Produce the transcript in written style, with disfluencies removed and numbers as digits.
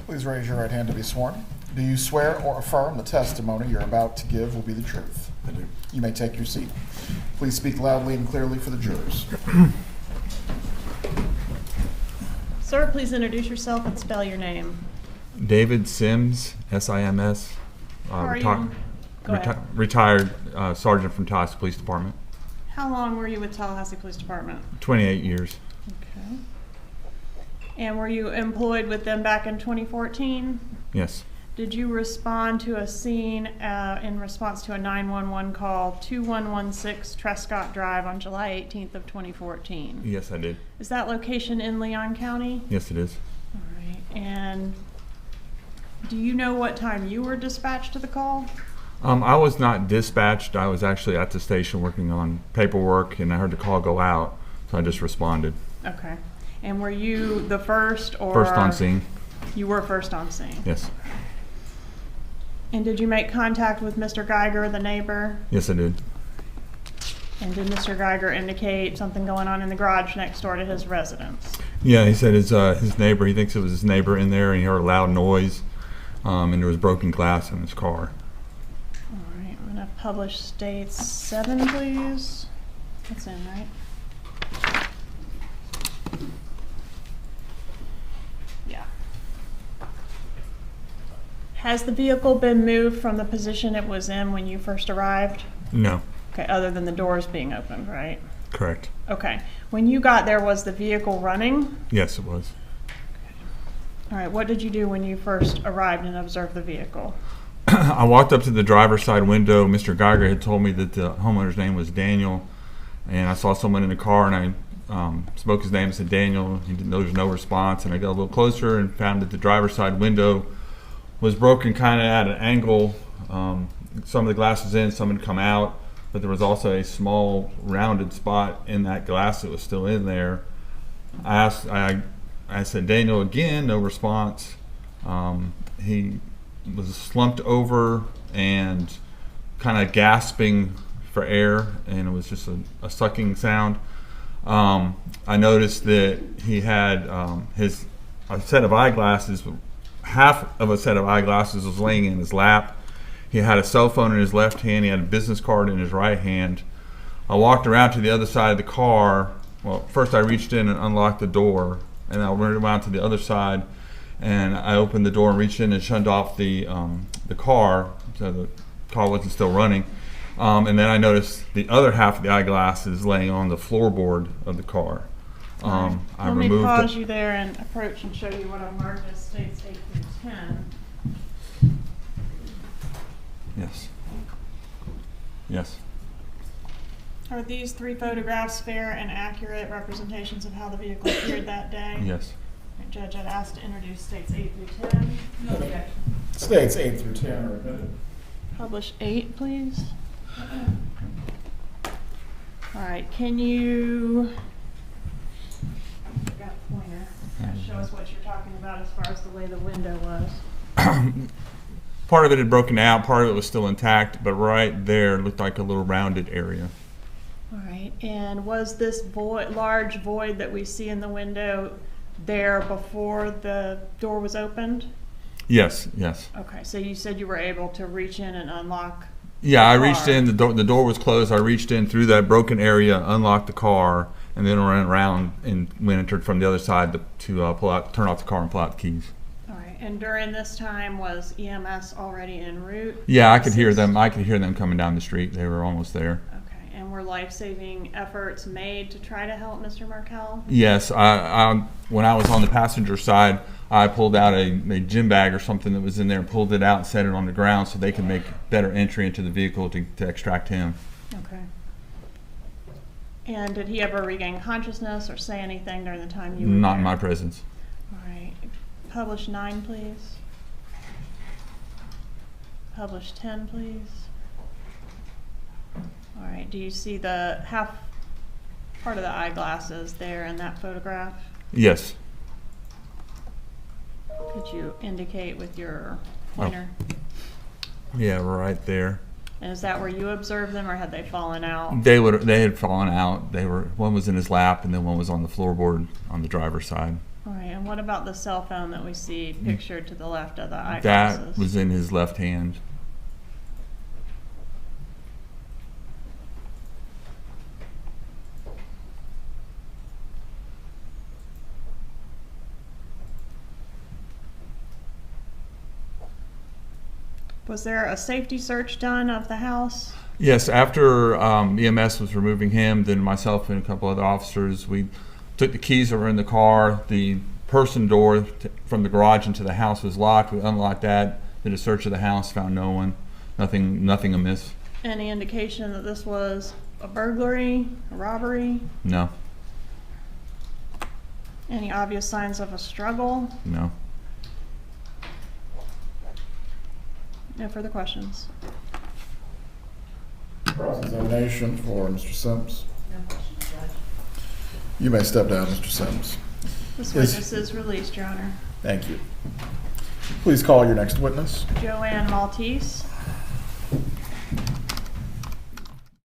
Please raise your right hand to be sworn. Do you swear or affirm the testimony you're about to give will be the truth? I do. You may take your seat. Please speak loudly and clearly for the jurors. Sir, please introduce yourself and spell your name. David Sims, S-I-M-S. How are you? Go ahead. Retired sergeant from Tallahassee Police Department. How long were you with Tallahassee Police Department? 28 years. Okay. And were you employed with them back in 2014? Yes. Did you respond to a scene in response to a 911 call 2116 Trescott Drive on July 18th of 2014? Yes, I did. Is that location in Leon County? Yes, it is. All right. And do you know what time you were dispatched to the call? I was not dispatched. I was actually at the station working on paperwork, and I heard the call go out, so I just responded. Okay. And were you the first or? First on scene. You were first on scene? Yes. And did you make contact with Mr. Geiger, the neighbor? Yes, I did. And did Mr. Geiger indicate something going on in the garage next door to his residence? Yeah, he said his neighbor, he thinks it was his neighbor in there, and he heard a loud noise, and there was broken glass in his car. All right, I'm going to publish states 7, please. That's in, right? Yeah. Has the vehicle been moved from the position it was in when you first arrived? No. Okay, other than the doors being opened, right? Correct. Okay. When you got there, was the vehicle running? Yes, it was. All right, what did you do when you first arrived and observed the vehicle? I walked up to the driver's side window. Mr. Geiger had told me that the homeowner's name was Daniel, and I saw someone in the car, and I spoke his name and said Daniel. There was no response, and I got a little closer and found that the driver's side window was broken kind of at an angle. Some of the glass was in, some had come out, but there was also a small rounded spot in that glass that was still in there. I said Daniel again, no response. He was slumped over and kind of gasping for air, and it was just a sucking sound. I noticed that he had a set of eyeglasses. Half of a set of eyeglasses was laying in his lap. He had a cell phone in his left hand. He had a business card in his right hand. I walked around to the other side of the car. Well, first I reached in and unlocked the door, and I went around to the other side, and I opened the door and reached in and shunned off the car, so the car wasn't still running. And then I noticed the other half of the eyeglasses laying on the floorboard of the car. Right. I Let me removed pause you there and approach and show you what I've marked as states 8 through 10. Yes. Yes. Are these 3 photographs fair and accurate representations of how the vehicle appeared that day? Yes. Right, Judge, I'd ask to introduce states 8 through 10. No objection. States 8 through 10. Publish 8, please. All right, can you, I've got a pointer, show us what you're talking about as far as the way the window was? Part of it had broken out, part of it was still intact, but right there looked like a little rounded area. All right, and was this void, large void that we see in the window there before the door was opened? Yes, yes. Okay, so you said you were able to reach in and unlock. Yeah, I reached in, the door was closed, I reached in through that broken area, unlocked the car, and then ran around and entered from the other side to pull out, turn off the car and pull out the keys. All right, and during this time, was EMS already en route? Yeah, I could hear them. I could hear them coming down the street. They were almost there. Okay, and were life-saving efforts made to try to help Mr. Markel? Yes, when I was on the passenger side, I pulled out a gym bag or something that was in there and pulled it out and set it on the ground so they could make better entry into the vehicle to extract him. Okay. And did he ever regain consciousness or say anything during the time you were Not there? in my presence. All right. Publish 9, please. Publish 10, please. All right. Do you see the half part of the eyeglasses there in that photograph? Yes. Could you indicate with your pointer? Yeah, right there. And is that where you observed them, or had they fallen out? They had fallen out. One was in his lap, and then one was on the floorboard on the driver's side. All right, and what about the cell phone that we see pictured to the left of the eyeglasses? That was in his left hand. Was there a safety search done of the house? Yes, after EMS was removing him, then myself and a couple other officers, we took the keys that were in the car. The person door from the garage into the house was locked. We unlocked that, did a search of the house, found no one, nothing amiss. Any indication that this was a burglary, a robbery? No, Any obvious signs of a struggle? no. No further questions. Cross-examination for Mr. Sims. No questions, Judge. You may step down, Mr. Sims. This Yes. witness is released, Your Honor. Thank you. Please call your next witness. Joanne Maltese.